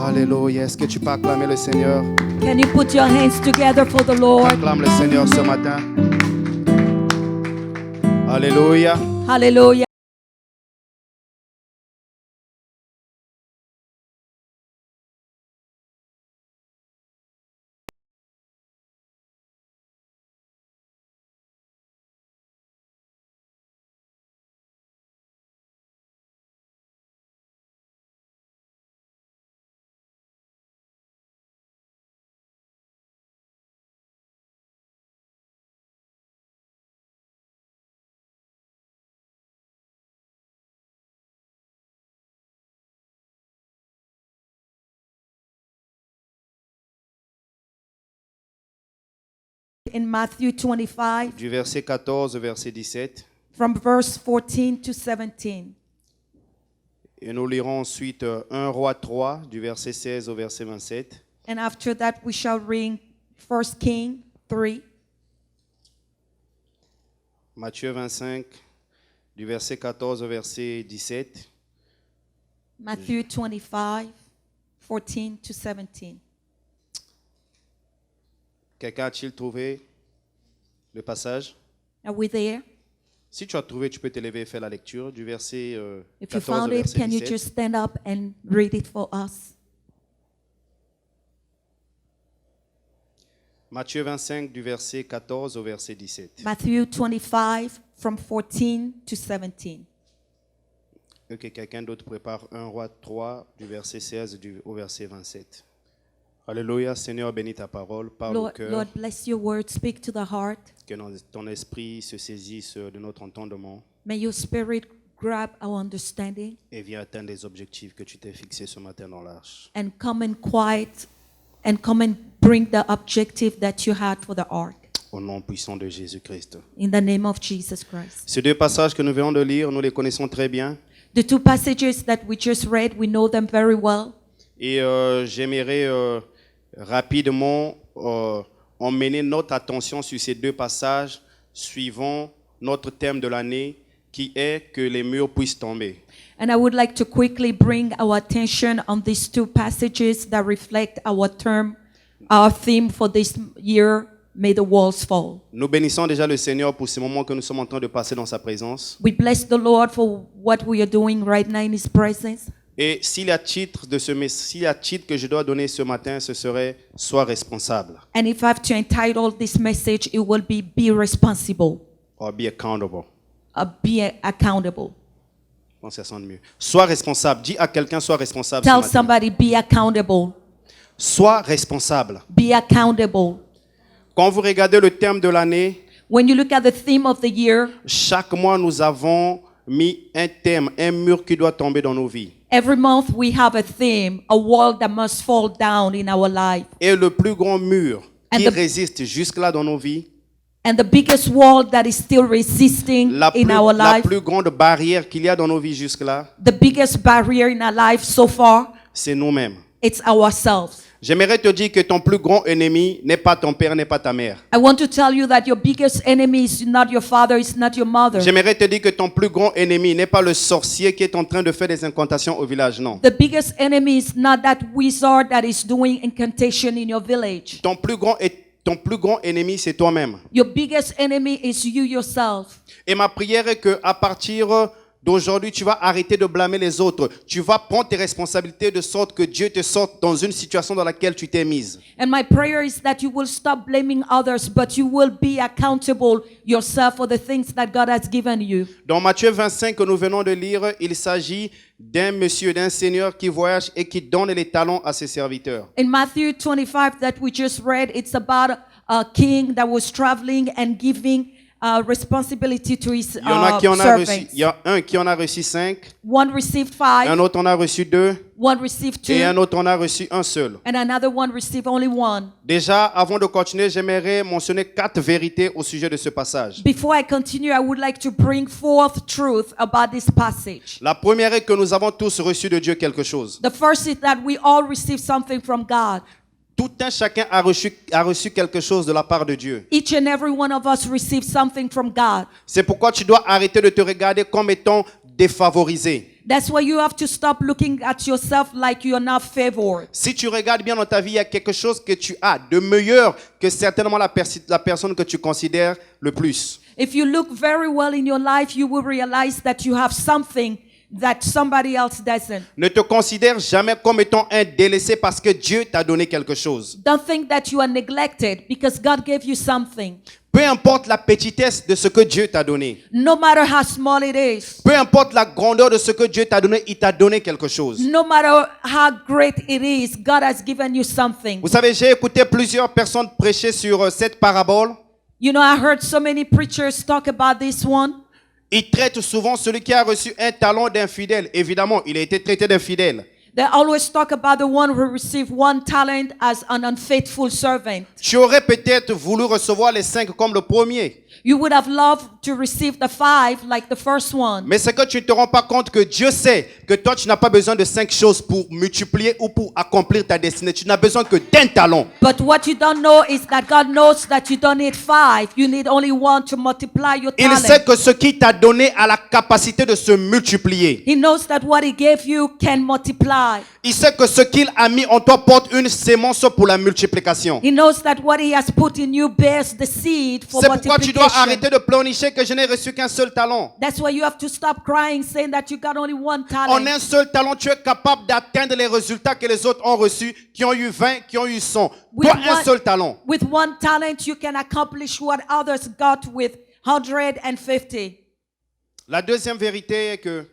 Alléluia. Est-ce que tu peux acclamer le Seigneur? Can you put your hands together for the Lord? Acclame le Seigneur ce matin. Alléluia. Hallelujah. In Matthew 25, Du verset 14 au verset 17. from verse 14 to 17. Et nous lirons ensuite 1 Roi 3, du verset 16 au verset 27. And after that, we shall read 1 King 3, Matthieu 25, du verset 14 au verset 17. Matthew 25, 14 to 17. Quelqu'un a-t-il trouvé le passage? Are we there? Si tu as trouvé, tu peux te lever et faire la lecture du verset If you 14 au found it, verset can you 17. just stand up and read it for us? Matthieu 25, du verset 14 au verset 17. Matthew 25, from 14 to 17. Et que quelqu'un d'autre prépare 1 Roi 3, du verset 16 au verset 27. Alléluia, Seigneur, bénis ta parole, parle au Lord, cœur, Lord, bless your word. Speak to the heart. que ton esprit se saisisse de notre entendement May your spirit grab our understanding et viens atteindre les objectifs que tu t'es fixés ce matin dans l'arche. and come and quiet and come and bring the objective that you had for the ark. Au nom puissant de Jésus-Christ. In the name of Jesus Christ. Ces deux passages que nous venons de lire, nous les connaissons très bien. The two passages that we just read, we know them very well. Et j'aimerais rapidement emmener notre attention sur ces deux passages suivant notre thème de l'année qui est que les murs puissent tomber. And I would like to quickly bring our attention on these two passages that reflect our theme for this year, May the Walls Fall. Nous bénissons déjà le Seigneur pour ces moments que nous sommes en train de passer dans sa présence. We bless the Lord for what we are doing right now in His presence. Et s'il y a titre que je dois donner ce matin, ce serait « Sois responsable And if I have to entitle this message, it will be responsible, » or « Be accountable ». be accountable. Je pense que ça sonne mieux. « Sois responsable ». Dis à quelqu'un « Sois responsable » ce Tell matin. somebody, be accountable. Sois responsable. Be accountable. Quand vous regardez le thème de l'année, When you look at the theme of the year, chaque mois nous avons mis un thème, un mur qui doit tomber dans nos vies. every month we have a theme, a wall that must fall down in our life. Et le plus grand mur And qui the- résiste jusque-là dans nos vies, And the biggest wall that is still resisting in our la life, plus grande barrière qu'il y a dans nos vies jusque-là, the biggest barrier in our life so far, c'est nous-mêmes. it's ourselves. J'aimerais te dire que ton plus grand ennemi n'est pas ton père, n'est pas ta mère. I want to tell you that your biggest enemy is not your father, it's not your mother. J'aimerais te dire que ton plus grand ennemi n'est pas le sorcier qui est en train de faire des incantations au village, non. The biggest enemy is not that wizard that is doing incantation in your village. Ton plus grand ennemi, c'est toi-même. Your biggest enemy is you yourself. Et ma prière est qu'à partir d'aujourd'hui, tu vas arrêter de blâmer les autres. Tu vas prendre tes responsabilités de sorte que Dieu te sorte dans une situation dans laquelle tu t'es mise. And my prayer is that you will stop blaming others, but you will be accountable yourself for the things that God has given you. Dans Matthieu 25 que nous venons de lire, il s'agit d'un monsieur, d'un seigneur qui voyage et qui donne les talents à ses serviteurs. In Matthew 25 that we just read, it's about a king that was traveling and giving responsibility to his Il y en a qui en a reçu, servants. il y a un qui en a reçu 5, One received un 5, autre en a reçu 2 one received 2, et un autre en a reçu un seul. and another one received only 1. Déjà, avant de continuer, j'aimerais mentionner 4 vérités au sujet de ce passage. Before I continue, I would like to bring forth truth about this passage. La première est que nous avons tous reçu de Dieu quelque chose. The first is that we all receive something from God. Tout un chacun a reçu quelque chose de la part de Dieu. Each and every one of us receive something from God. C'est pourquoi tu dois arrêter de te regarder comme étant défavorisé. That's why you have to stop looking at yourself like you're not favored. Si tu regardes bien dans ta vie, il y a quelque chose que tu as de meilleur que certainement la personne que tu considères le plus. If you look very well in your life, you will realize that you have something that somebody else doesn't. Ne te considère jamais comme étant un délaissé parce que Dieu t'a donné quelque chose. Don't think that you are neglected because God gave you something. Peu importe la petitesse de ce que Dieu t'a donné. No matter how small it is. Peu importe la grandeur de ce que Dieu t'a donné, il t'a donné quelque chose. No matter how great it is, God has given you something. Vous savez, j'ai écouté plusieurs personnes prêcher sur cette parabole. You know, I heard so many preachers talk about this one. Ils traitent souvent celui qui a reçu un talent d'infidèle. Évidemment, il a été traité d'infidèle. They always talk about the one who received one talent as an unfaithful servant. Tu aurais peut-être voulu recevoir les 5 comme le premier. You would have loved to receive the 5 like the first one. Mais c'est que tu ne te rends pas compte que Dieu sait que toi, tu n'as pas besoin de 5 choses pour multiplier ou pour accomplir ta destinée. Tu n'as besoin que d'un talent. But what you don't know is that God knows that you don't need 5. You need only one to multiply your Il talent. sait que ce qu'il t'a donné a la capacité de se multiplier. He knows that what he gave you can multiply. Il sait que ce qu'il a mis en toi porte une sémence pour la multiplication. He knows that what he has put in you bears the seed for C'est pourquoi tu dois multiplication. arrêter de pleurnicher que je n'ai reçu qu'un seul talent. That's why you have to stop crying saying that you got only one En talent. un seul talent, tu es capable d'atteindre les résultats que les autres ont reçus, qui ont eu 20, qui ont eu 100. With Toi, un one- seul talent. With one talent, you can accomplish what others got with 150. La deuxième vérité est que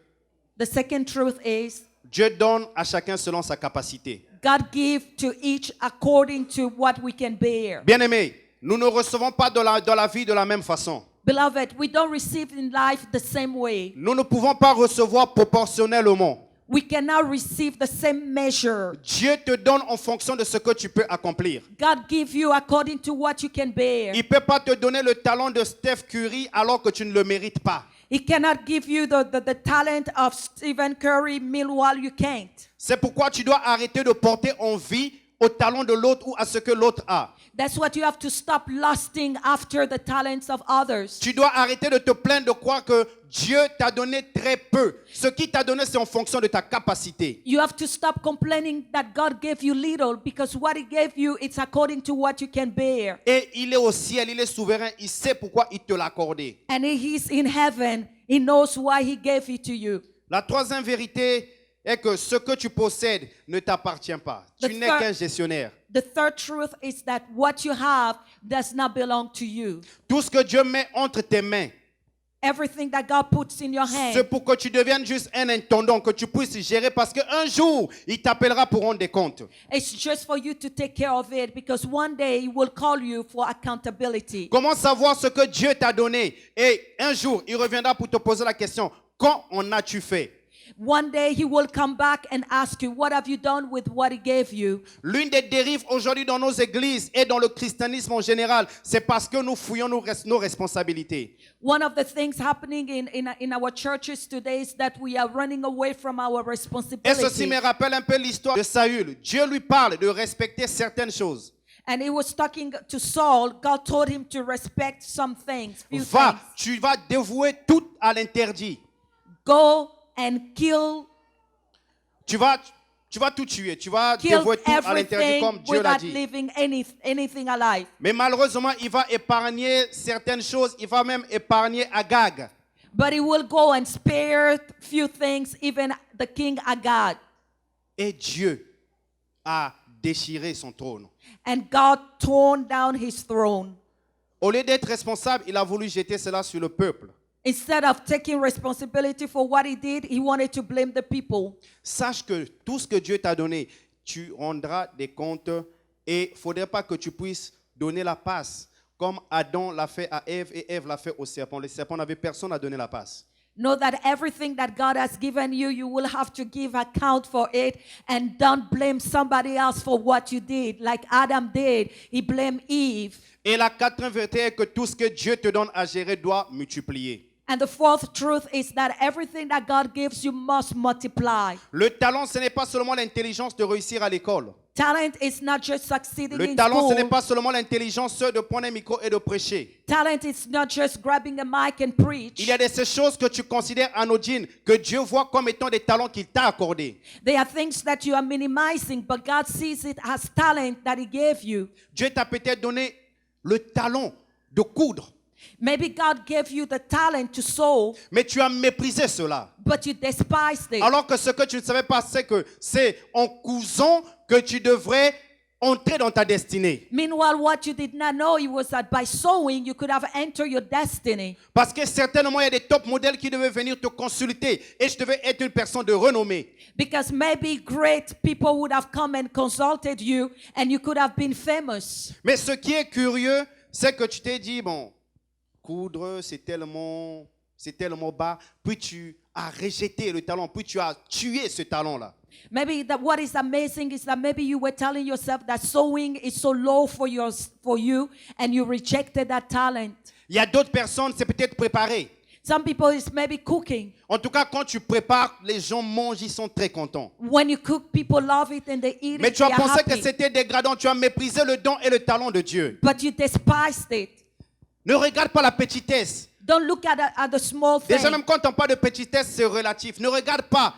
The second truth is Dieu donne à chacun selon sa capacité. God gives to each according to what we can bear. Bien-aimés, nous ne recevons pas dans la vie de la même façon. Beloved, we don't receive in life the same way. Nous ne pouvons pas recevoir proportionnellement. We cannot receive the same measure. Dieu te donne en fonction de ce que tu peux accomplir. God gives you according to what you can bear. Il ne peut pas te donner le talent de Steph Curry alors que tu ne le mérites pas. He cannot give you the talent of Stephen Curry, meanwhile you can't. C'est pourquoi tu dois arrêter de porter envie au talent de l'autre ou à ce que l'autre a. That's what you have to stop lusting after the talents of others. Tu dois arrêter de te plaindre de croire que Dieu t'a donné très peu. Ce qu'il t'a donné, c'est en fonction de ta capacité. You have to stop complaining that God gave you little because what he gave you, it's according to what you can bear. Et il est au ciel, il est souverain, il sait pourquoi il te l'a accordé. And he's in heaven. He knows why he gave it to you. La troisième vérité est que ce que tu possèdes ne t'appartient pas. Tu The n'es third- qu'un gestionnaire. The third truth is that what you have does not belong to you. Tout ce que Dieu met entre tes mains, Everything that God puts in your c'est hand, pour que tu deviennes juste un intendant, que tu puisses gérer parce qu'un jour, il t'appellera pour rendre des comptes. it's just for you to take care of it because one day he will call you for accountability. Comment savoir ce que Dieu t'a donné? Et un jour, il reviendra pour te poser la question, quand en as-tu fait? One day he will come back and ask you, what have you done with what he gave you? L'une des dérives aujourd'hui dans nos églises et dans le christianisme en général, c'est parce que nous fouillons nos responsabilités. One of the things happening in our churches today is that we are running away from our Et ceci responsibility. me rappelle un peu l'histoire de Saül. Dieu lui parle de respecter certaines choses. And he was talking to Saul. God told him to respect some things, few Va, things. tu vas dévouer tout à l'interdit. Go and kill Tu vas tout tuer. Tu vas kill dévouer tout à l'interdit comme everything Dieu l'a without dit. leaving anything alive. Mais malheureusement, il va épargner certaines choses. Il va même épargner Agag. But he will go and spare few things, even the king Agag. Et Dieu a déchiré son trône. And God torn down his throne. Au lieu d'être responsable, il a voulu jeter cela sur le peuple. Instead of taking responsibility for what he did, he wanted to blame the people. Sache que tout ce que Dieu t'a donné, tu rendras des comptes et il ne faudrait pas que tu puisses donner la passe comme Adam l'a fait à Ève et Ève l'a fait au serpent. Le serpent n'avait personne à donner la passe. Know that everything that God has given you, you will have to give account for it, and don't blame somebody else for what you did. Like Adam did, he blamed Eve. Et la quatrième vérité est que tout ce que Dieu te donne à gérer doit multiplier. And the fourth truth is that everything that God gives you must multiply. Le talent, ce n'est pas seulement l'intelligence de réussir à l'école. Talent is not just succeeding Le in talent, ce n'est school. pas seulement l'intelligence de prendre un micro et de prêcher. Talent is not just grabbing a mic and preach. Il y a ces choses que tu considères anodines, que Dieu voit comme étant des talents qu'il t'a accordés. There are things that you are minimizing, but God sees it as talent that He gave you. Dieu t'a peut-être donné le talent de coudre, Maybe God gave you the talent to sew, mais tu as méprisé cela. but you despised it. Alors que ce que tu ne savais pas, c'est que c'est en cousant que tu devrais entrer dans ta destinée. Meanwhile, what you did not know it was that by sewing, you could have entered your destiny. Parce que certainement, il y a des top modèles qui devaient venir te consulter et je devais être une personne de renommée. Because maybe great people would have come and consulted you, and you could have been famous. Mais ce qui est curieux, c'est que tu t'es dit, bon, coudre, c'est tellement bas. Puis tu as rejeté le talent, puis tu as tué ce talent-là. Maybe that what is amazing is that maybe you were telling yourself that sewing is so low for you, and you rejected that talent. Il y a d'autres personnes, c'est peut-être préparé. Some people is maybe cooking. En tout cas, quand tu prépares, les gens mangent, ils sont très contents. When you cook, people love it and they eat Mais it. tu as They are pensé que happy. c'était dégradant, tu as méprisé le don et le talent de Dieu. But you despised it. Ne regarde pas la petitesse. Don't look at the small thing. Déjà, même quand on parle de petitesse, c'est relatif. Ne regarde pas,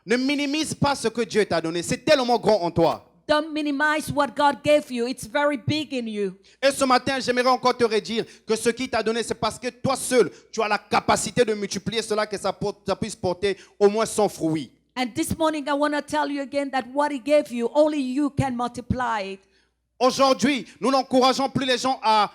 ne minimise pas ce que Dieu t'a donné. C'est tellement grand en toi. Don't minimize what God gave you. It's very big in you. Et ce matin, j'aimerais encore te redire que ce qu'il t'a donné, c'est parce que toi seul, tu as la capacité de multiplier cela, que ça puisse porter au moins 100 fruits. And this morning, I want to tell you again that what He gave you, only you can multiply it. Aujourd'hui, nous n'encourageons plus les gens à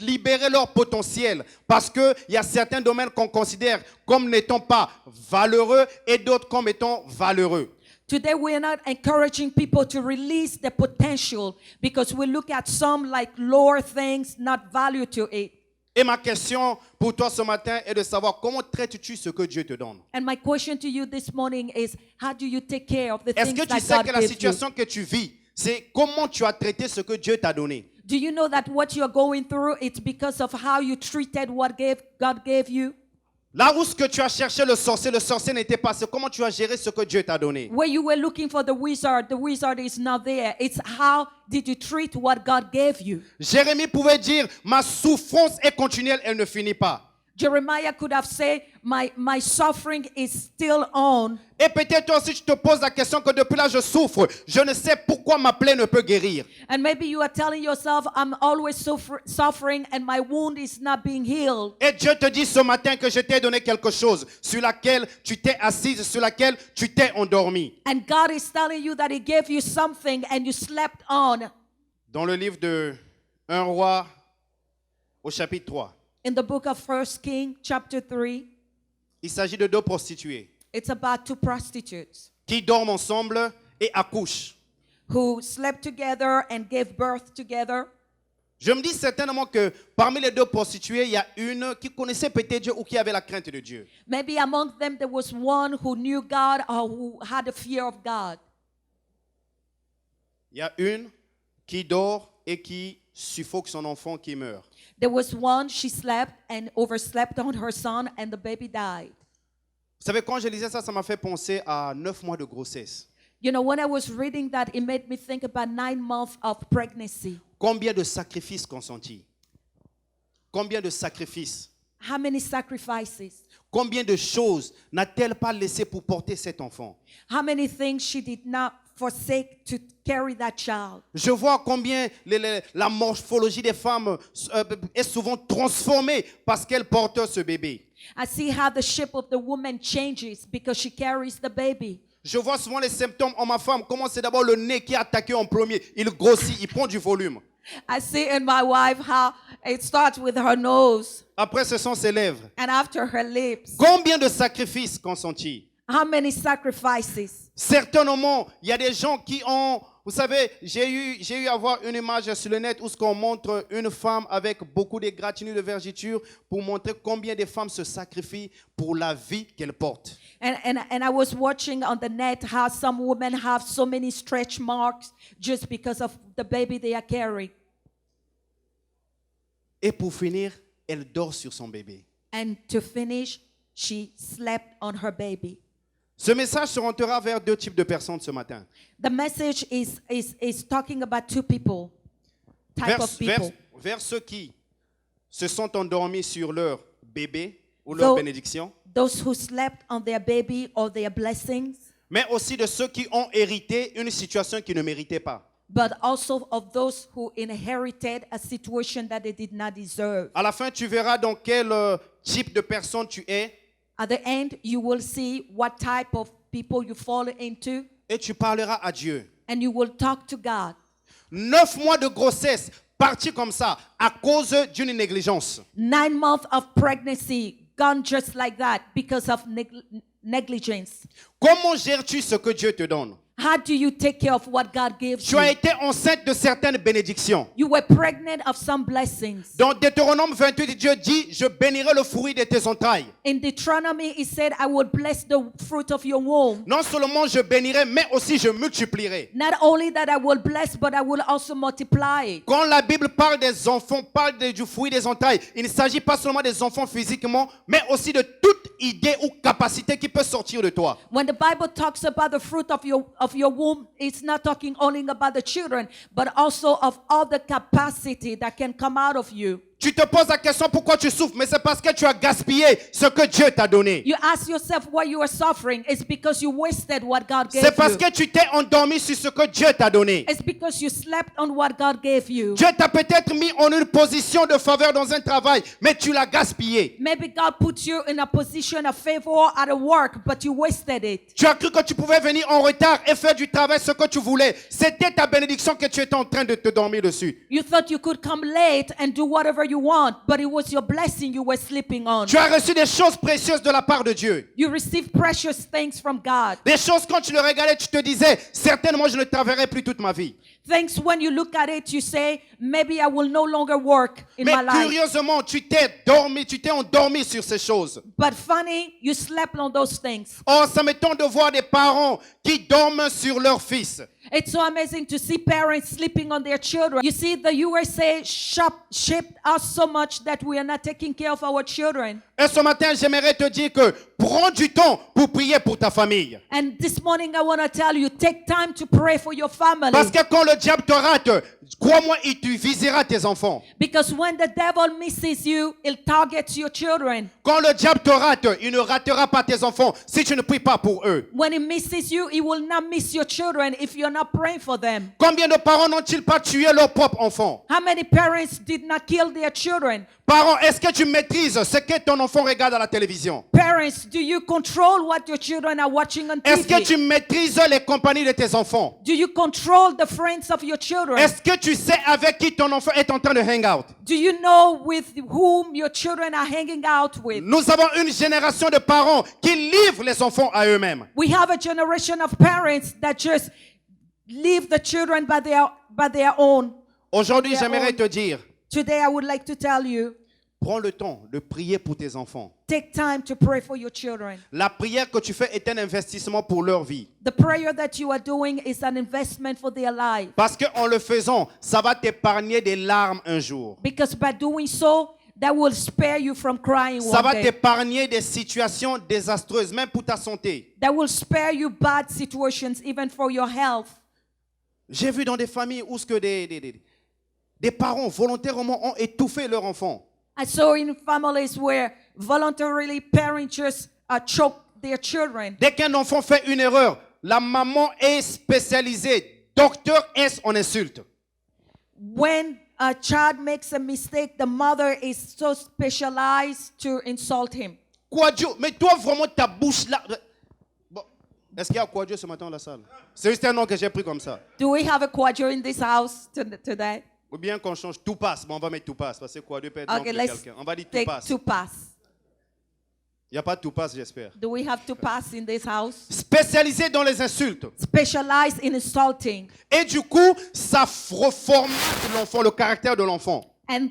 libérer leur potentiel parce qu'il y a certains domaines qu'on considère comme n'étant pas valeureux et d'autres comme étant valeureux. Today, we are not encouraging people to release their potential because we look at some like lower things, not value to it. Et ma question pour toi ce matin est de savoir comment traites-tu ce que Dieu te donne? And my question to you this morning is, how do you take care of the Est-ce things que tu that sais God que la gives you? situation que tu vis, c'est comment tu as traité ce que Dieu t'a donné? Do you know that what you're going through, it's because of how you treated what God gave you? Là où ce que tu as cherché le sorcier n'était pas, c'est comment tu as géré ce que Dieu t'a donné. Where you were looking for the wizard is not there. It's how did you treat what God gave you? Jérémie pouvait dire, ma souffrance est continuelle, elle ne finit pas. Jeremiah could have said, my suffering is still on. Et peut-être toi aussi tu te poses la question que depuis là je souffre, je ne sais pourquoi ma plaie ne peut guérir. And maybe you are telling yourself, I'm always suffering and my wound is not being healed. Et Dieu te dit ce matin que je t'ai donné quelque chose sur laquelle tu t'es assise, sur laquelle tu t'es endormi. And God is telling you that He gave you something and you slept on. Dans le livre de 1 roi au chapitre 3, In the book of 1 Kings, chapter 3, il s'agit de deux prostituées it's about two prostitutes qui dorment ensemble et accouchent. who slept together and gave birth together. Je me dis certainement que parmi les deux prostituées, il y a une qui connaissait peut-être Dieu ou qui avait la crainte de Dieu. Maybe among them there was one who knew God or who had a fear of God. Il y a une qui dort et qui suffoque son enfant qui meurt. There was one, she slept and overslept on her son and the baby died. Vous savez, quand je lisais ça, ça m'a fait penser à 9 mois de grossesse. You know, when I was reading that, it made me think about 9 months of pregnancy. Combien de sacrifices consentis? Combien de sacrifices? How many sacrifices? Combien de choses n'a-t-elle pas laissé pour porter cet enfant? How many things she did not forsake to carry that child? Je vois combien la morphologie des femmes est souvent transformée parce qu'elles portent ce bébé. I see how the shape of the woman changes because she carries the baby. Je vois souvent les symptômes en ma femme. Comment c'est d'abord le nez qui est attaqué en premier. Il grossit, il prend du volume. I see in my wife how it starts with her nose Après, ce sont ses lèvres. and after her lips. Combien de sacrifices consentis? How many sacrifices? Certainement, il y a des gens qui ont... Vous savez, j'ai eu à voir une image sur le net où ce qu'on montre une femme avec beaucoup d'égratignures de vergetures pour montrer combien de femmes se sacrifient pour la vie qu'elles portent. And I was watching on the net how some women have so many stretch marks just because of the baby they are carrying. Et pour finir, elle dort sur son bébé. And to finish, she slept on her baby. Ce message se rentrera vers deux types de personnes ce matin. The message is talking about two people, type of people. Vers ceux qui se sont endormis sur leur bébé ou leur bénédiction, Those who slept on their baby or their blessings, mais aussi de ceux qui ont hérité une situation qu'ils ne méritaient pas. but also of those who inherited a situation that they did not deserve. À la fin, tu verras dans quel type de personne tu es At the end, you will see what type of people you fall into, et tu parleras à Dieu. and you will talk to God. 9 mois de grossesse partis comme ça à cause d'une négligence. 9 months of pregnancy gone just like that because of negligence. Comment gères-tu ce que Dieu te donne? How do you take care of what God gives Tu as you? été enceinte de certaines bénédictions. You were pregnant of some blessings. Dans Deutéronome 28, Dieu dit, je bénirai le fruit de tes entrailles. In Deuteronomy, it said, I will bless the fruit of your womb. Non seulement je bénirai, mais aussi je multiplierai. Not only that I will bless, but I will also multiply it. Quand la Bible parle des enfants, parle du fruit des entrailles, il ne s'agit pas seulement des enfants physiquement, mais aussi de toute idée ou capacité qui peut sortir de toi. When the Bible talks about the fruit of your womb, it's not talking only about the children, but also of all the capacity that can come out of you. Tu te poses la question pourquoi tu souffres, mais c'est parce que tu as gaspillé ce que Dieu t'a donné. You ask yourself why you are suffering. It's because you wasted what God gave C'est parce you. que tu t'es endormi sur ce que Dieu t'a donné. It's because you slept on what God gave you. Dieu t'a peut-être mis en une position de faveur dans un travail, mais tu l'as gaspillé. Maybe God put you in a position of favor at a work, but you wasted it. Tu as cru que tu pouvais venir en retard et faire du travail ce que tu voulais. C'était ta bénédiction que tu étais en train de te dormir dessus. You thought you could come late and do whatever you want, but it was your blessing you were sleeping on. Tu as reçu des choses précieuses de la part de Dieu. You received precious things from God. Des choses quand tu le regardais, tu te disais, certainement je ne travaillerai plus toute ma vie. Things when you look at it, you say, maybe I will no longer work in Mais my life. curieusement, tu t'es endormi sur ces choses. But funny, you slept on those things. Oh, ça m'étonne de voir des parents qui dorment sur leurs fils. It's so amazing to see parents sleeping on their children. You see, the USA shaped us so much that we are not taking care of our children. Et ce matin, j'aimerais te dire que prends du temps pour prier pour ta famille. And this morning, I want to tell you, take time to pray for your family. Parce que quand le diable te rate, crois-moi, il te visera tes enfants. Because when the devil misses you, he'll target your children. Quand le diable te rate, il ne ratera pas tes enfants si tu ne pries pas pour eux. When he misses you, he will not miss your children if you're not praying for them. Combien de parents n'ont-ils pas tué leurs propres enfants? How many parents did not kill their children? Parents, est-ce que tu maîtrises ce que ton enfant regarde à la télévision? Parents, do you control what your children are watching on Est-ce que TV? tu maîtrises les compagnies de tes enfants? Do you control the friends of your children? Est-ce que tu sais avec qui ton enfant est en train de hang out? Do you know with whom your children are hanging out with? Nous avons une génération de parents qui livrent les enfants à eux-mêmes. We have a generation of parents that just leave the children by their own. Aujourd'hui, Their j'aimerais own. te dire, Today, I would like to tell you, prends le temps de prier pour tes enfants. take time to pray for your children. La prière que tu fais est un investissement pour leur vie. The prayer that you are doing is an investment for their life. Parce qu'en le faisant, ça va t'épargner des larmes un jour. Because by doing so, that will spare you from crying Ça one va day. t'épargner des situations désastreuses, même pour ta santé. That will spare you bad situations, even for your health. J'ai vu dans des familles où ce que des parents volontairement ont étouffé leur enfant. I saw in families where voluntarily parents just choke their children. Dès qu'un enfant fait une erreur, la maman est spécialisée. Docteur S, on insulte. When a child makes a mistake, the mother is so specialized to insult him. Quoi Dieu? Mais toi vraiment ta bouche là. Bon, est-ce qu'il y a quoi Dieu ce matin dans la salle? C'est juste un nom que j'ai pris comme ça. Do we have a quadro in this house today? Ou bien qu'on change tout passe. Bon, on va mettre tout passe parce que quoi Dieu peut être nom Okay, de let's quelqu'un. On va dire tout take passe. two pass. Il n'y a pas de tout passe, j'espère. Do we have two pass in this house? Spécialisé dans les insultes. Specialized in insulting. Et du coup, ça reformate l'enfant, le caractère de l'enfant. And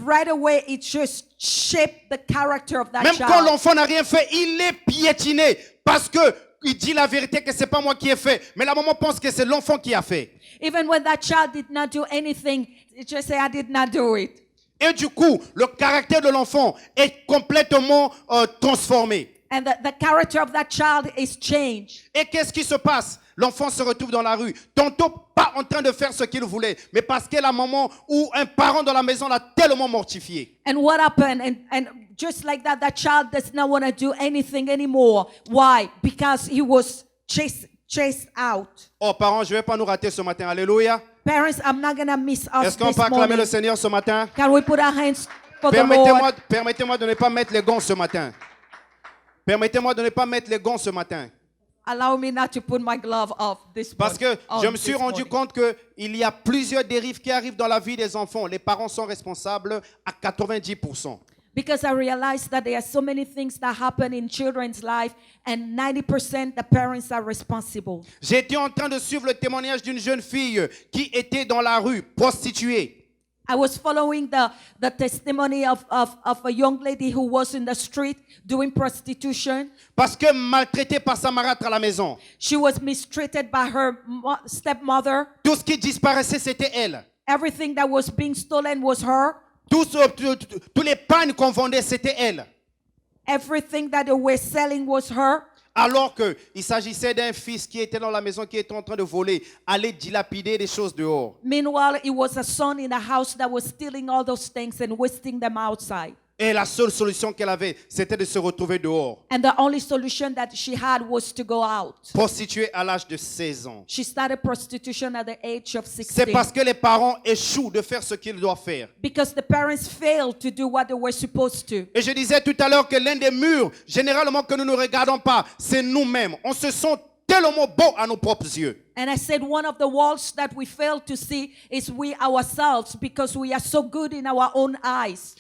right away it just shaped the character of that Même quand child. l'enfant n'a rien fait, il est piétiné parce que il dit la vérité que c'est pas moi qui ai fait, mais la maman pense que c'est l'enfant qui a fait. Even when that child did not do anything, it just say, I did not do it. Et du coup, le caractère de l'enfant est complètement transformé. And the character of that child is changed. Et qu'est-ce qui se passe? L'enfant se retrouve dans la rue, tantôt pas en train de faire ce qu'il voulait, mais parce qu'il y a un moment où un parent dans la maison l'a tellement mortifié. And what happened? And just like that, that child does not want to do anything anymore. Why? Because he was chased out. Oh, parents, je ne vais pas nous rater ce matin. Alléluia. Parents, I'm not going to miss us Est-ce qu'on this peut acclamer morning. le Seigneur ce matin? Can we put our hands for the Lord? Permettez-moi de ne pas mettre les gants ce matin. Permettez-moi de ne pas mettre les gants ce matin. Allow me not to put my glove off this Parce morning. que je me suis rendu compte qu'il y a plusieurs dérives qui arrivent dans la vie des enfants. Les parents sont responsables à 90%. Because I realized that there are so many things that happen in children's life, and 90% the parents are responsible. J'étais en train de suivre le témoignage d'une jeune fille qui était dans la rue, prostituée. I was following the testimony of a young lady who was in the street doing prostitution. Parce que maltraitée par sa marâtre à la maison. She was mistreated by her stepmother. Tout ce qui disparaissait, c'était elle. Everything that was being stolen was her. Tous les pagnes qu'on vendait, c'était elle. Everything that they were selling was her. Alors qu'il s'agissait d'un fils qui était dans la maison, qui était en train de voler, aller dilapider des choses dehors. Meanwhile, it was a son in a house that was stealing all those things and wasting them outside. Et la seule solution qu'elle avait, c'était de se retrouver dehors. And the only solution that she had was to go out. Prostituée à l'âge de 16 ans. She started prostitution at the age of C'est 16. parce que les parents échouent de faire ce qu'ils doivent faire. Because the parents failed to do what they were supposed to. Et je disais tout à l'heure que l'un des murs, généralement, que nous ne regardons pas, c'est nous-mêmes. On se sent tellement beau à nos propres yeux. And I said one of the walls that we fail to see is we ourselves, because we are so good in our own eyes.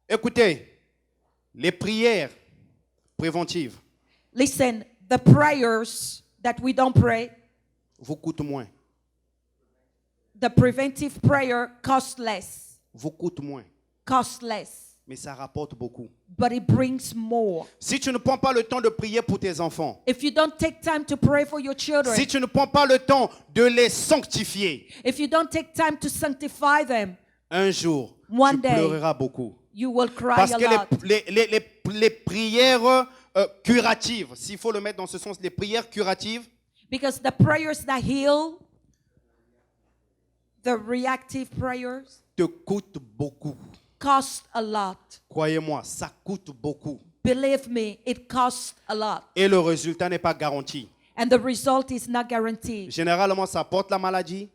Écoutez, les prières préventives Listen, the prayers that we don't pray, vous coûtent moins. the preventive prayer costs less. Vous coûtent moins. Costs less. Mais ça rapporte beaucoup. But it brings more. Si tu ne prends pas le temps de prier pour tes enfants, If you don't take time to pray for your children, si tu ne prends pas le temps de les sanctifier, if you don't take time to sanctify them, un jour, One tu day, pleureras beaucoup. you will cry Parce a que lot. les prières curatives, s'il faut le mettre dans ce sens, les prières curatives, Because the prayers that heal, the reactive prayers, te coûtent beaucoup. cost a lot. Croyez-moi, ça coûte beaucoup. Believe me, it costs a lot. Et le résultat n'est pas garanti. And the result is not guaranteed. Généralement, ça porte la maladie.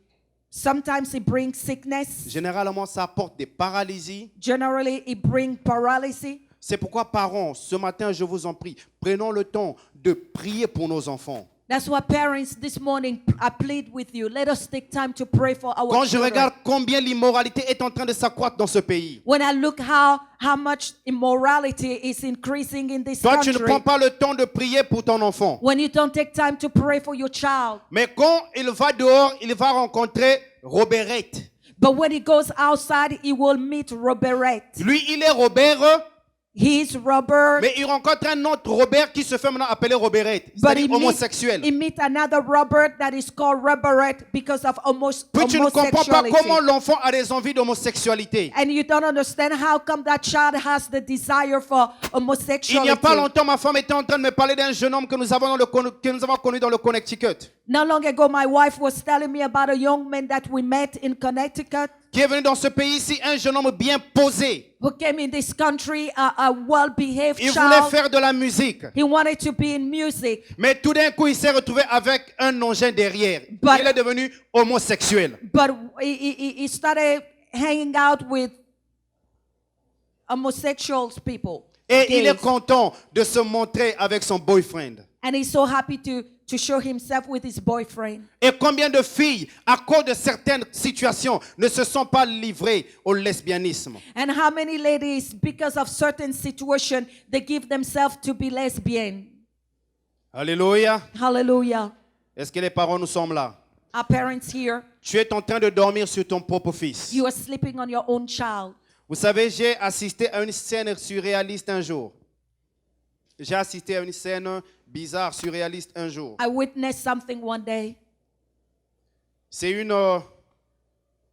Sometimes it brings sickness. Généralement, ça apporte des paralysies. Generally, it brings paralysis. C'est pourquoi, parents, ce matin, je vous en prie, prenons le temps de prier pour nos enfants. That's why parents this morning, I plead with you. Let us take time to pray for our Quand je children. regarde combien l'immoralité est en train de s'accroître dans ce pays, When I look how much immorality is increasing in this toi, tu ne country. prends pas le temps de prier pour ton enfant. When you don't take time to pray for your child. Mais quand il va dehors, il va rencontrer Roberette. But when he goes outside, he will meet Robert. Lui, il est Robert, He's Robert. mais il rencontre un autre Robert qui se fait maintenant appeler Roberette, But c'est-à-dire homosexuel. he meet another Robert that is called Robert because of Puis tu ne comprends pas homosexuality. comment l'enfant a des envies d'homosexualité. And you don't understand how come that child has the desire for Il homosexuality. n'y a pas longtemps, ma femme était en train de me parler d'un jeune homme que nous avons connu dans le Connecticut, Not long ago, my wife was telling me about a young man that we met in Connecticut qui est venu dans ce pays ici, un jeune homme bien posé. who came in this country, a well-behaved Il voulait child. faire de la musique. He wanted to be in music. Mais tout d'un coup, il s'est retrouvé avec un engin derrière. But- Il est devenu homosexuel. But he started hanging out with homosexual people. Et il est gays. content de se montrer avec son boyfriend. And he's so happy to show himself with his boyfriend. Et combien de filles, à cause de certaines situations, ne se sont pas livrées au lesbianisme? And how many ladies, because of certain situation, they give themselves to be lesbian. Alléluia. Hallelujah. Est-ce que les parents nous sommes là? Our parents here, Tu es en train de dormir sur ton propre fils. you are sleeping on your own child. Vous savez, j'ai assisté à une scène surréaliste un jour. J'ai assisté à une scène bizarre, surréaliste un jour. I witnessed something one day. C'est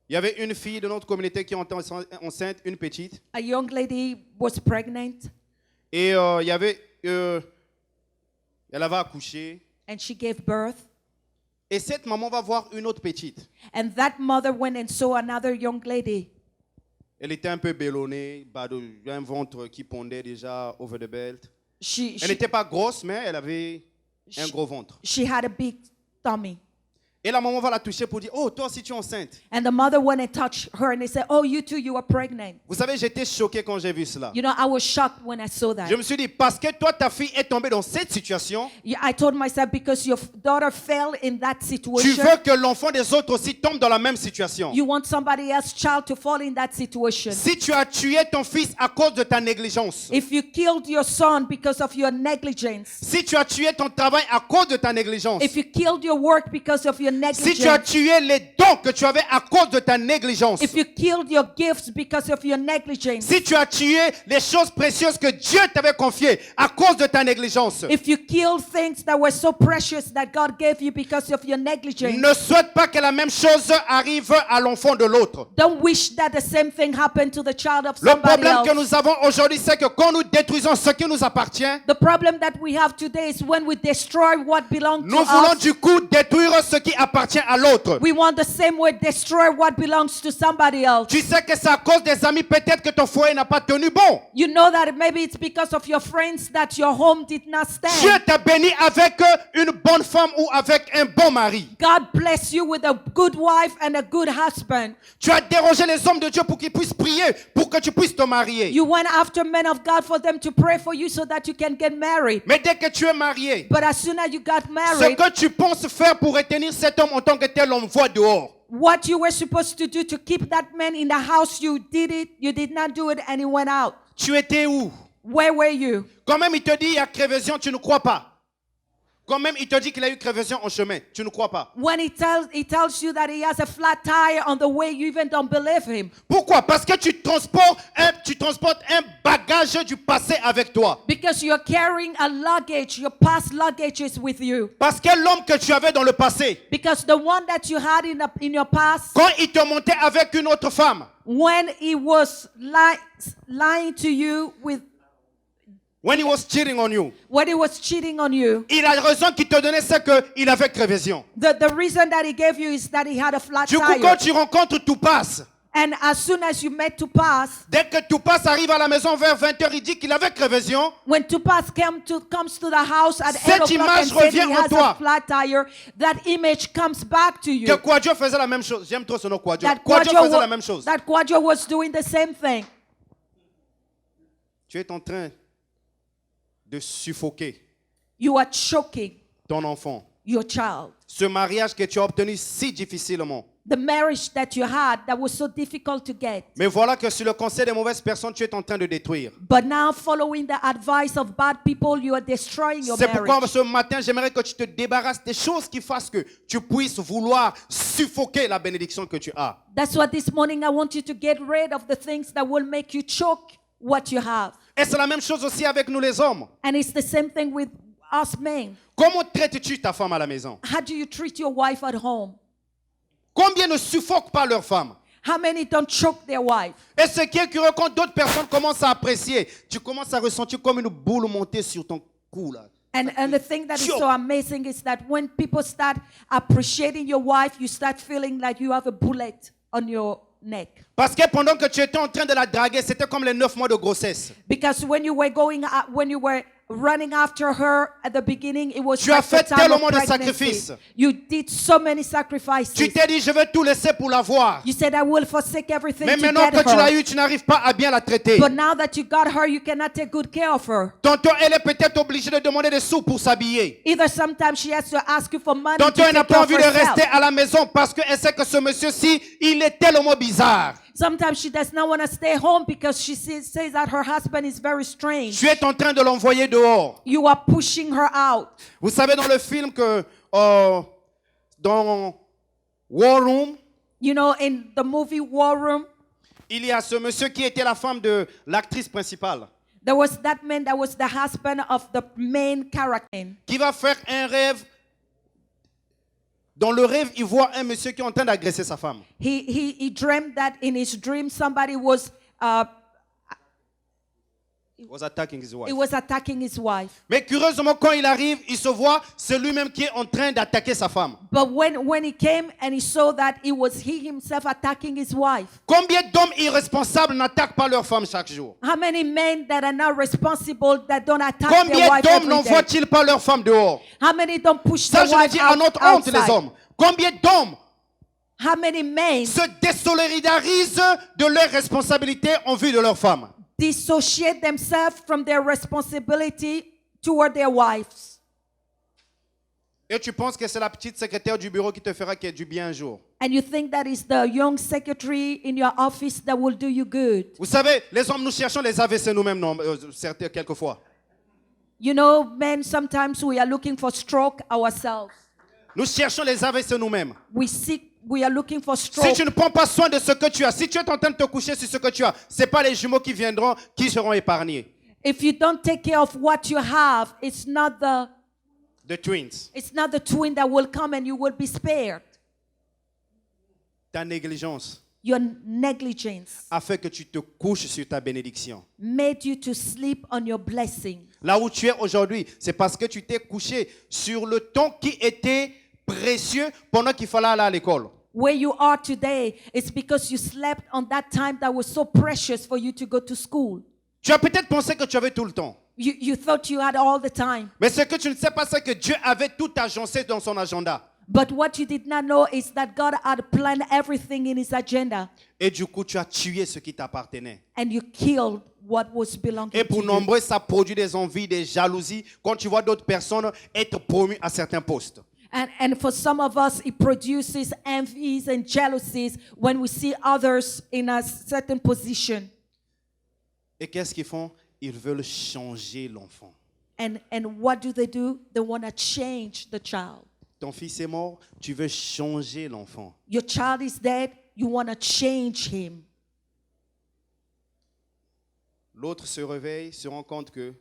Il y avait une fille de notre communauté qui était enceinte, une petite. A young lady was pregnant Et elle avait accouché. and she gave birth. Et cette maman va voir une autre petite. And that mother went and saw another young lady. Elle était un peu ballonnée, un ventre qui pondait déjà over the belt. She, Elle she, n'était pas grosse, mais elle avait un gros ventre. she had a big tummy. Et la maman va la toucher pour dire, oh, toi aussi tu es enceinte. And the mother went and touched her and they said, oh, you too, you are pregnant. Vous savez, j'étais choqué quand j'ai vu cela. You know, I was shocked when I saw that. Je me suis dit, parce que toi, ta fille est tombée dans cette situation, I told myself, because your daughter fell in that tu situation, veux que l'enfant des autres aussi tombe dans la même situation. you want somebody else's child to fall in that situation. Si tu as tué ton fils à cause de ta négligence, If you killed your son because of your negligence, si tu as tué ton travail à cause de ta négligence, if you killed your work because of your si tu as negligence, tué les dons que tu avais à cause de ta négligence, if you killed your gifts because of your negligence, si tu as tué les choses précieuses que Dieu t'avait confiées à cause de ta négligence, if you killed things that were so precious that God gave you because of your negligence, ne souhaite pas que la même chose arrive à l'enfant de l'autre. don't wish that the same thing happened to the child of Le somebody problème que else. nous avons aujourd'hui, c'est que quand nous détruisons ce qui nous appartient, The problem that we have today is when we destroy what belongs to nous voulons us. du coup détruire ce qui appartient à l'autre. We want the same way destroy what belongs to somebody else. Tu sais que c'est à cause des amis peut-être que ton foyer n'a pas tenu bon. You know that maybe it's because of your friends that your home did not Dieu stand. t'a béni avec une bonne femme ou avec un bon mari. God bless you with a good wife and a good husband. Tu as dérangé les hommes de Dieu pour qu'ils puissent prier, pour que tu puisses te marier. You went after men of God for them to pray for you so that you can get married. Mais dès que tu es marié, But as soon as you got ce married, que tu penses faire pour retenir cet homme en tant que tel, l'envoie dehors. what you were supposed to do to keep that man in the house, you did it. You did not do it, and he went out. Tu étais où? Where were you? Quand même, il te dit il y a crevaison, tu ne crois pas. Quand même, il te dit qu'il a eu crevaison en chemin, tu ne crois pas. When he tells you that he has a flat tire on the way, you even don't believe him. Pourquoi? Parce que tu transportes un bagage du passé avec toi. Because you're carrying a luggage, your past luggage is with you. Parce que l'homme que tu avais dans le passé, Because the one that you had in your past, quand il te montait avec une autre femme, when he was lying to you when he was cheating on you, when he was cheating on you, il a raison qu'il te donnait, c'est qu'il avait crevaison. the reason that he gave you is that he had a flat Du coup, quand tire. tu rencontres Toupas, And as soon as you met Topaz, dès que Toupas arrive à la maison vers 20h, il dit qu'il avait crevaison. when Topaz comes to the house at 8 Cette o'clock and image says he revient en has toi. a flat tire, that image comes back to you. Que Quadio faisait la même chose. J'aime trop ce nom, Quadio. That Quadio Quadio, faisait la même chose. that Quadio was doing the same thing. Tu es en train de suffoquer You are choking ton enfant. your child. Ce mariage que tu as obtenu si difficilement. The marriage that you had that was so difficult to get. Mais voilà que sur le conseil des mauvaises personnes, tu es en train de détruire. But now, following the advice of bad people, you are destroying your C'est pourquoi marriage. ce matin, j'aimerais que tu te débarrasses des choses qui fassent que tu puisses vouloir suffoquer la bénédiction que tu as. That's why this morning I want you to get rid of the things that will make you choke what you have. Et c'est la même chose aussi avec nous les hommes. And it's the same thing with us men. Comment traites-tu ta femme à la maison? How do you treat your wife at home? Combien ne suffoquent pas leur femme? How many don't choke their wife? Et ce qui est curieux, quand d'autres personnes commencent à apprécier, tu commences à ressentir comme une boule montée sur ton cou là. And the thing that is Choke. so amazing is that when people start appreciating your wife, you start feeling like you have a bullet on your neck. Parce que pendant que tu étais en train de la draguer, c'était comme les 9 mois de grossesse. Because when you were running after her at the beginning, it was Tu as like the fait time tellement of de pregnancy. sacrifices. You did so many sacrifices. Tu t'es dit, je vais tout laisser pour la voir. You said, I will forsake everything Mais to maintenant get que tu l'as her. eu, tu n'arrives pas à bien la traiter. But now that you got her, you cannot take good care of her. Tantôt, elle est peut-être obligée de demander des sous pour s'habiller. Either sometimes she has to ask you for money Tantôt, to elle n'a take care pas of envie de herself. rester à la maison parce qu'elle sait que ce monsieur-ci, il est tellement bizarre. Sometimes she does not want to stay home because she says that her husband is very strange. Tu es en train de l'envoyer dehors. You are pushing her out. Vous savez dans le film que dans War Room, You know, in the movie War Room, il y a ce monsieur qui était la femme de l'actrice principale, there was that man that was the husband of the main character. qui va faire un rêve Dans le rêve, il voit un monsieur qui est en train d'agresser sa femme. He dreamed that in his dream somebody was He was attacking his wife. he was attacking his wife. Mais curieusement, quand il arrive, il se voit, c'est lui-même qui est en train d'attaquer sa femme. But when he came and he saw that it was he himself attacking his wife. Combien d'hommes irresponsables n'attaquent pas leur femme chaque jour? How many men that are not responsible that don't attack their Combien wife d'hommes every day? n'envoient-ils pas leur femme dehors? How many don't push Ça, their je le wife dis à notre honte, les outside? hommes. Combien d'hommes How many men se désolidarisent de leurs responsabilités en vue de leur femme? dissociate themselves from their responsibility toward their wives? Et tu penses que c'est la petite secrétaire du bureau qui te fera du bien un jour? And you think that is the young secretary in your office that will do you good? Vous savez, les hommes, nous cherchons les AVC nous-mêmes, certains, quelquefois. You know, men, sometimes we are looking for stroke ourselves. Nous cherchons les AVC nous-mêmes. We are looking for Si stroke. tu ne prends pas soin de ce que tu as, si tu es en train de te coucher sur ce que tu as, ce n'est pas les jumeaux qui viendront, qui seront épargnés. If you don't take care of what you have, it's not The twins. the twin that will come and you will be spared. Ta négligence Your negligence a fait que tu te couches sur ta bénédiction. made you to sleep on your blessing. Là où tu es aujourd'hui, c'est parce que tu t'es couché sur le temps qui était précieux pendant qu'il fallait aller à l'école. Where you are today, it's because you slept on that time that was so precious for you to go to school. Tu as peut-être pensé que tu avais tout le temps. You thought you had all the time. Mais ce que tu ne sais pas, c'est que Dieu avait tout agencé dans son agenda. But what you did not know is that God had planned everything in his agenda. Et du coup, tu as tué ce qui t'appartenait. And you killed what was belonging Et to pour you. nombreux, ça produit des envies, des jalousies quand tu vois d'autres personnes être promues à certains postes. And for some of us, it produces envies and jealousies when we see others in a certain position. Et qu'est-ce qu'ils font? Ils veulent changer l'enfant. And what do? They want to change the child. Ton fils est mort, tu veux changer l'enfant. Your child is dead, you want to change him. L'autre se réveille, se rend compte que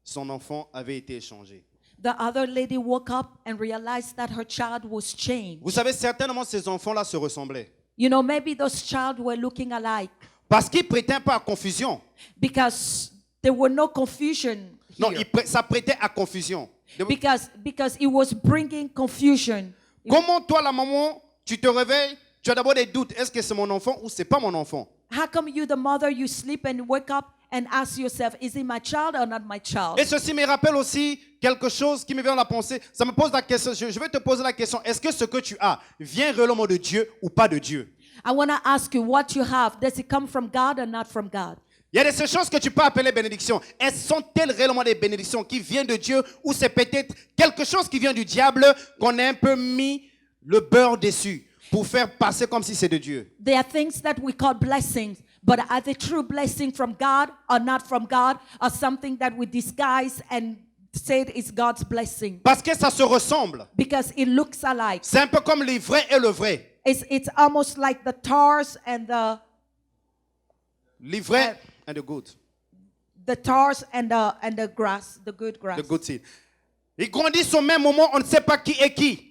son enfant avait été échangé. The other lady woke up and realized that her child was changed. Vous savez, certainement ces enfants-là se ressemblaient. You know, maybe those child were looking alike Parce qu'ils prêtaient pas à confusion. because there were no confusion Non, here. ça prêtait à confusion. Because it was bringing confusion. Comment toi, la maman, tu te réveilles, tu as d'abord des doutes. Est-ce que c'est mon enfant ou c'est pas mon enfant? How come you, the mother, you sleep and wake up and ask yourself, is it my child or not my child? Et ceci me rappelle aussi quelque chose qui me vient à la pensée. Ça me pose la question, je vais te poser la question. Est-ce que ce que tu as vient réellement de Dieu ou pas de Dieu? I want to ask you, what you have, does it come from God or not from God? Il y a de ces choses que tu peux appeler bénédictions. Elles sont-elles réellement des bénédictions qui viennent de Dieu ou c'est peut-être quelque chose qui vient du diable qu'on a un peu mis le beurre dessus pour faire passer comme si c'est de Dieu? There are things that we call blessings, but are they true blessing from God or not from God, or something that we disguise and say it's God's blessing? Parce que ça se ressemble. Because it looks alike. C'est un peu comme le vrai et le vrai. It's almost like the tars and Le vrai and the good. the tars and the grass, the good grass. The good seed. Ils grandissent au même moment, on ne sait pas qui est qui.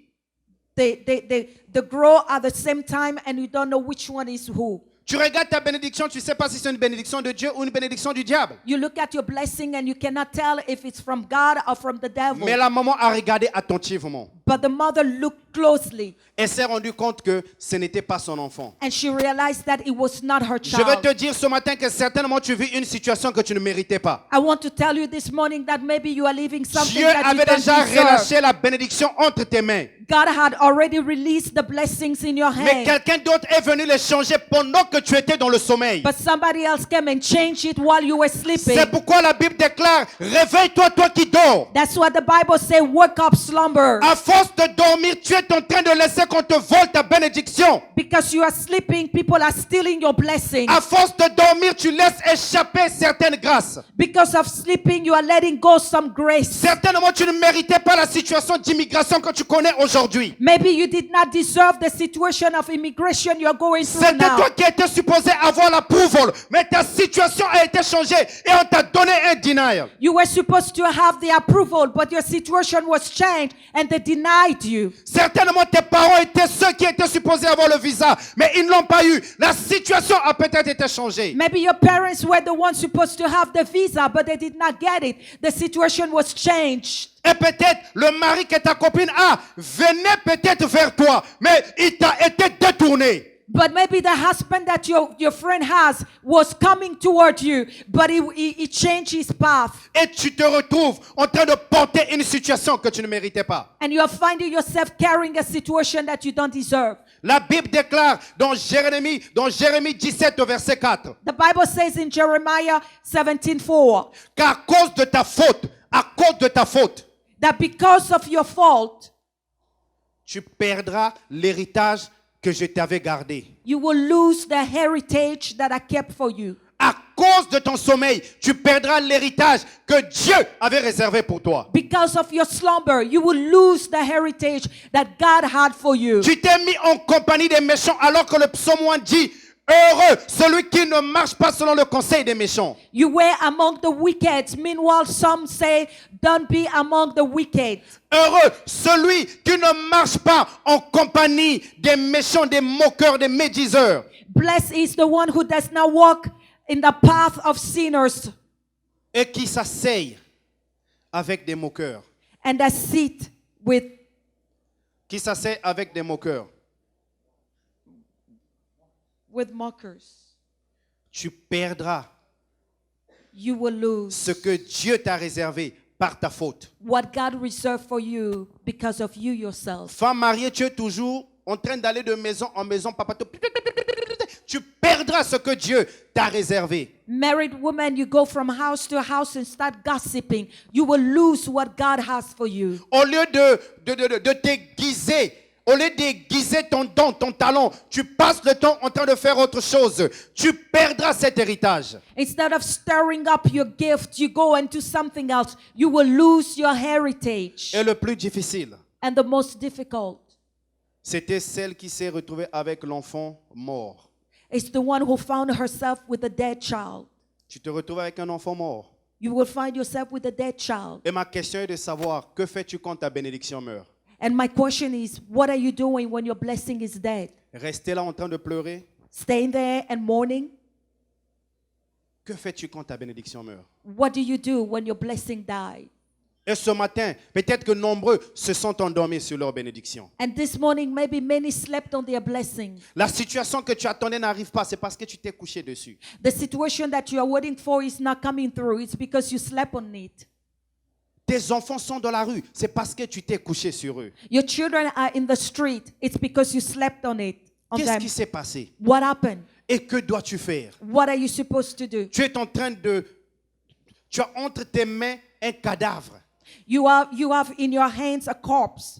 They grow at the same time and you don't know which one is who. Tu regardes ta bénédiction, tu ne sais pas si c'est une bénédiction de Dieu ou une bénédiction du diable. You look at your blessing and you cannot tell if it's from God or from the devil. Mais la maman a regardé attentivement. But the mother looked closely Elle s'est rendue compte que ce n'était pas son enfant. and she realized that it was not her Je veux child. te dire ce matin que certainement tu vis une situation que tu ne méritais pas. I want to tell you this morning that maybe you are living something Dieu that you avait don't déjà deserve. relâché la bénédiction entre tes mains. God had already released the blessings in your Mais hand. quelqu'un d'autre est venu les changer pendant que tu étais dans le sommeil. But somebody else came and changed it while you were sleeping. C'est pourquoi la Bible déclare, réveille-toi toi qui dors. That's what the Bible says, wake up, slumber. À force de dormir, tu es en train de laisser qu'on te vole ta bénédiction. Because you are sleeping, people are stealing your blessing. À force de dormir, tu laisses échapper certaines grâces. Because of sleeping, you are letting go some grace. Certainement, tu ne méritais pas la situation d'immigration que tu connais aujourd'hui. aujourd'hui. Maybe you did not deserve the situation of immigration you're going through C'était now. toi qui étais supposé avoir l'approval, mais ta situation a été changée et on t'a donné un denial. You were supposed to have the approval, but your situation was changed and they denied you. Certainement, tes parents étaient ceux qui étaient supposés avoir le visa, mais ils ne l'ont pas eu. La situation a peut-être été changée. Maybe your parents were the ones supposed to have the visa, but they did not get it. The situation was changed. Et peut-être le mari que ta copine a venait peut-être vers toi, mais il t'a été détourné. But maybe the husband that your friend has was coming toward you, but he changed his path. Et tu te retrouves en train de porter une situation que tu ne méritais pas. And you are finding yourself carrying a situation that you don't deserve. La Bible déclare dans Jérémie 17 au verset 4, The Bible says in Jeremiah 17:4 qu'à cause de ta faute, that because of your fault, tu perdras l'héritage que je t'avais gardé. you will lose the heritage that I kept for you. À cause de ton sommeil, tu perdras l'héritage que Dieu avait réservé pour toi. Because of your slumber, you will lose the heritage that God had for you. Tu t'es mis en compagnie des méchants alors que le psaume 1 dit « Heureux celui qui ne marche pas selon le conseil des méchants. You were among the wicked. Meanwhile, some say, don't be among the wicked. Heureux celui qui ne marche pas en compagnie des méchants, des moqueurs, des médiseurs. Blessed is the one who does not walk in the path of sinners Et qui s'asseye avec des moqueurs. and that sit with Qui s'asseye avec des moqueurs. mockers. Tu perdras You will lose ce que Dieu t'a réservé par ta faute. what God reserved for you because of you yourself. Femme mariée, tu es toujours en train d'aller de maison en maison, papa. Tu perdras ce que Dieu t'a réservé. Married woman, you go from house to house and start gossiping. You will lose what God has for you. Au lieu de t'aiguiser, au lieu d'aiguiser ton don, ton talent, tu passes le temps en train de faire autre chose. Tu perdras cet héritage. Instead of stirring up your gift, you go into something else. You will lose your heritage. Et le plus difficile, And the most difficult c'était celle qui s'est retrouvée avec l'enfant mort. is the one who found herself with a dead child. Tu te retrouves avec un enfant mort. You will find yourself with a dead child. Et ma question est de savoir, que fais-tu quand ta bénédiction meurt? And my question is, what are you doing when your blessing is dead? Rester là en train de pleurer? Staying there and mourning? Que fais-tu quand ta bénédiction meurt? What do you do when your blessing died? Et ce matin, peut-être que nombreux se sont endormis sur leur bénédiction. And this morning, maybe many slept on their blessing. La situation que tu attendais n'arrive pas, c'est parce que tu t'es couché dessus. The situation that you are waiting for is not coming through. It's because you slept on it. Tes enfants sont dans la rue, c'est parce que tu t'es couché sur eux. Your children are in the street. It's because you slept on it. On Qu'est-ce them. qui s'est passé? What happened? Et que dois-tu faire? What are you supposed to do? Tu es en train de... Tu as entre tes mains un cadavre. You have in your hands a corpse.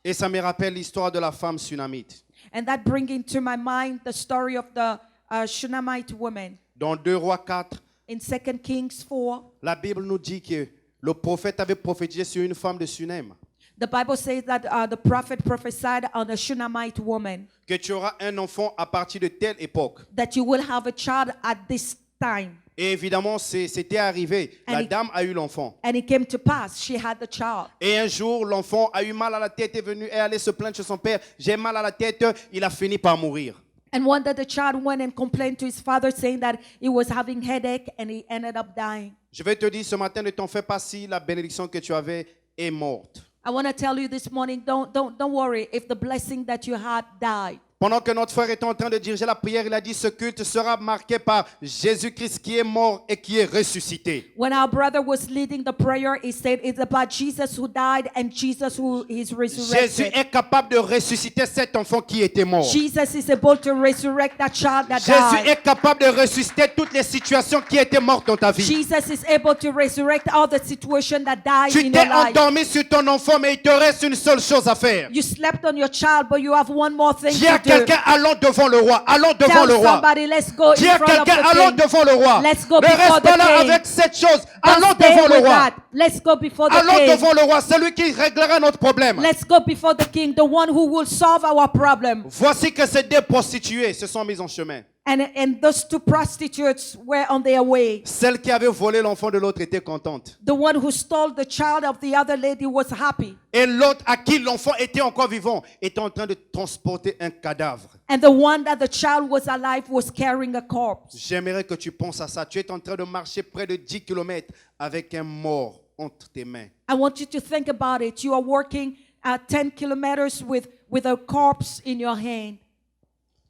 Et ça me rappelle l'histoire de la femme sunamite. And that brings into my mind the story of the Shunammite woman. Dans 2 Rois 4, In 2 Kings 4, la Bible nous dit que le prophète avait prophétisé sur une femme de Sunem. the Bible says that the prophet prophesied on a Shunammite woman Que tu auras un enfant à partir de telle époque. that you will have a child at this time. Et évidemment, c'était arrivé. La And it- dame a eu l'enfant. And it came to pass, she had the child. Et un jour, l'enfant a eu mal à la tête, est venu et allait se plaindre chez son père. J'ai mal à la tête, il a fini par mourir. And one day the child went and complained to his father saying that he was having headache and he ended up dying. Je vais te dire ce matin, ne t'en fais pas si la bénédiction que tu avais est morte. I want to tell you this morning, don't worry if the blessing that you had died. Pendant que notre frère était en train de diriger la prière, il a dit ce culte sera marqué par Jésus-Christ qui est mort et qui est ressuscité. When our brother was leading the prayer, he said it's about Jesus who died and Jesus who is Jésus resurrected. est capable de ressusciter cet enfant qui était mort. Jesus is able to resurrect that child that Jésus died. est capable de ressusciter toutes les situations qui étaient mortes dans ta vie. Jesus is able to resurrect all the situation that died Tu in t'es your life. endormi sur ton enfant, mais il te reste une seule chose à faire. You slept on your child, but you have one more thing Dis à to quelqu'un, allons devant le roi. Allons devant Tell le roi. somebody, let's go in Dis à front of quelqu'un, the allons king. devant le roi. Let's go Ne before reste pas the là king. avec cette chose. Don't Allons stay devant le with roi. that. Let's go before the Allons king. devant le roi, celui qui réglera notre problème. Let's go before the king, the one who will solve our problem. Voici que ces deux prostituées se sont mises en chemin. And those two prostitutes were on their way. Celle qui avait volé l'enfant de l'autre était contente. The one who stole the child of the other lady was happy. Et l'autre à qui l'enfant était encore vivant était en train de transporter un cadavre. And the one that the child was alive was carrying a corpse. J'aimerais que tu penses à ça. Tu es en train de marcher près de 10 km avec un mort entre tes mains. I want you to think about it. You are working at 10 kilometers with a corpse in your hand.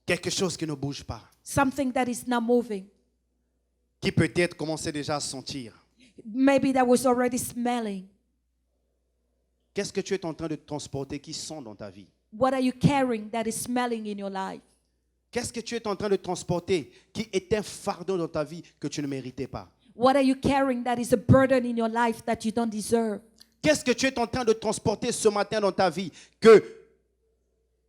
Quelque chose qui ne bouge pas. Something that is not moving. Qui peut-être commençait déjà à sentir. Maybe that was already smelling. Qu'est-ce que tu es en train de transporter qui sent dans ta vie? What are you carrying that is smelling in your life? Qu'est-ce que tu es en train de transporter qui est un fardeau dans ta vie que tu ne méritais pas? What are you carrying that is a burden in your life that you don't deserve? Qu'est-ce que tu es en train de transporter ce matin dans ta vie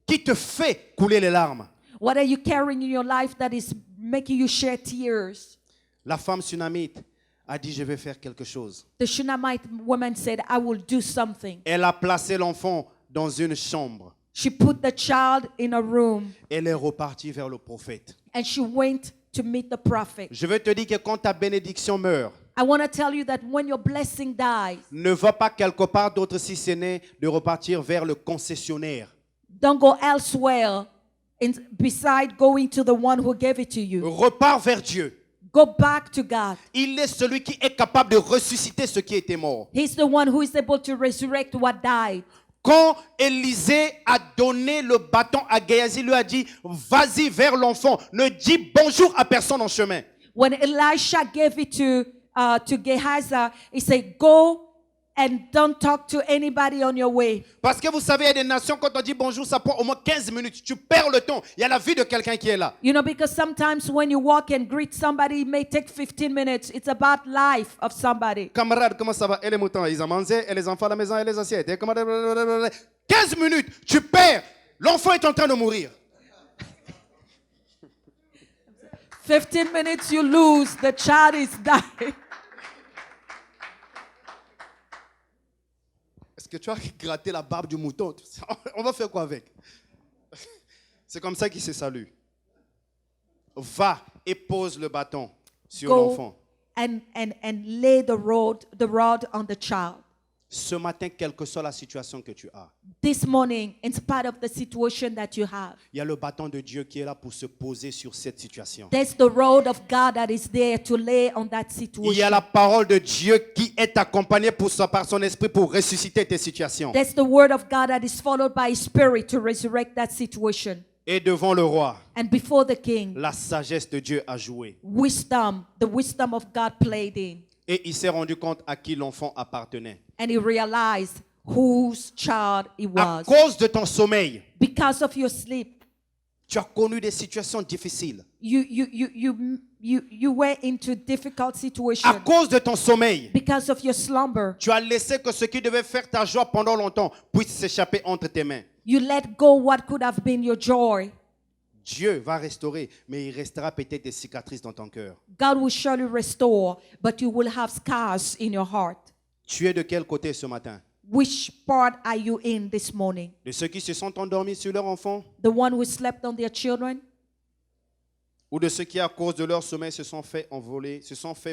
qui te fait couler les larmes? What are you carrying in your life that is making you shed tears? La femme sunamite a dit, je vais faire quelque chose. The Shunammite woman said, I will do something. Elle a placé l'enfant dans une chambre. She put the child in a room Elle est repartie vers le prophète. and she went to meet the prophet. Je veux te dire que quand ta bénédiction meurt, I want to tell you that when your blessing dies, ne va pas quelque part d'autre si ce n'est de repartir vers le concessionnaire. don't go elsewhere beside going to the one who gave it to you. Repars vers Dieu. Go back to God. Il est celui qui est capable de ressusciter ce qui était mort. He's the one who is able to resurrect what died. Quand Élisée a donné le bâton à Géasi, il lui a dit, vas-y vers l'enfant, ne dis bonjour à personne en chemin. When Elisha gave it to Gehazi, he said, go and don't talk to anybody on your way. Parce que vous savez, il y a des nations, quand on dit bonjour, ça prend au moins 15 minutes. Tu perds le temps. Il y a la vie de quelqu'un qui est là. You know, because sometimes when you walk and greet somebody, it may take 15 minutes. It's about life of somebody. Camarade, comment ça va? Et les moutons, ils ont mangé, et les enfants à la maison, et les assiettes. Et 15 minutes, tu perds. L'enfant est en train de mourir. 15 minutes you lose, the child is dying. Est-ce que tu as gratté la barbe du mouton? On va faire quoi avec? C'est comme ça qu'il se salue. Va et pose le bâton sur Go l'enfant. and lay the rod on the child. Ce matin, quelle que soit la situation que tu as, This morning, in spite of the situation that you have, il y a le bâton de Dieu qui est là pour se poser sur cette situation. there's the rod of God that is there to lay on that Il y situation. a la parole de Dieu qui est accompagnée par son esprit pour ressusciter tes situations. There's the word of God that is followed by His Spirit to resurrect that situation. Et devant le roi, And before the king, la sagesse de Dieu a joué. the wisdom of God played in. Et il s'est rendu compte à qui l'enfant appartenait. And he realized whose child he À was. cause de ton sommeil, Because of your sleep, tu as connu des situations difficiles. you were into difficult À situations. cause de ton sommeil, Because of your slumber, tu as laissé que ce qui devait faire ta joie pendant longtemps puisse s'échapper entre tes mains. you let go what could have been your joy. Dieu va restaurer, mais il restera peut-être des cicatrices dans ton cœur. God will surely restore, but you will have scars in your heart. Tu es de quel côté ce matin? Which part are you in this morning? De ceux qui se sont endormis sur leur enfant The one who slept on their children? ou de ceux qui, à cause de leur sommeil, se sont fait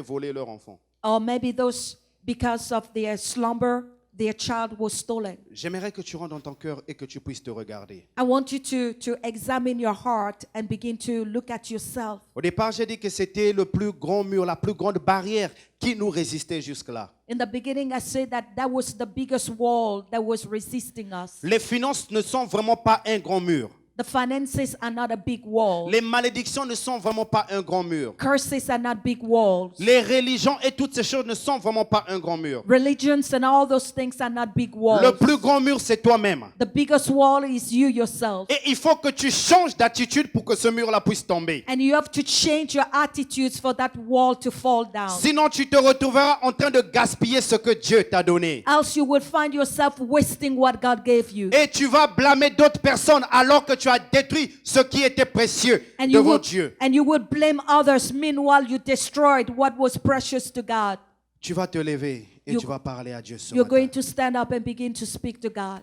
voler leur enfant? Or maybe those, because of their slumber, their child was stolen. J'aimerais que tu rentres dans ton cœur et que tu puisses te regarder. I want you to examine your heart and begin to look at yourself. Au départ, j'ai dit que c'était le plus grand mur, la plus grande barrière qui nous résistait jusque-là. In the beginning, I said that was the biggest wall that was resisting us. Les finances ne sont vraiment pas un grand mur. The finances are not a big wall. Les malédictions ne sont vraiment pas un grand mur. Curses are not big walls. Les religions et toutes ces choses ne sont vraiment pas un grand mur. Religions and all those things are not big walls. Le plus grand mur, c'est toi-même. The biggest wall is you yourself. Et il faut que tu changes d'attitude pour que ce mur-là puisse tomber. And you have to change your attitudes for that wall to fall down. Sinon, tu te retrouveras en train de gaspiller ce que Dieu t'a donné. Else you will find yourself wasting what God gave you. Et tu vas blâmer d'autres personnes alors que tu tu as détruit ce qui était précieux And you, devant would, Dieu. and you would blame others. Meanwhile, you destroyed what was precious to God. Tu vas te lever et You- tu vas parler à Dieu ce You're matin. going to stand up and begin to speak to God.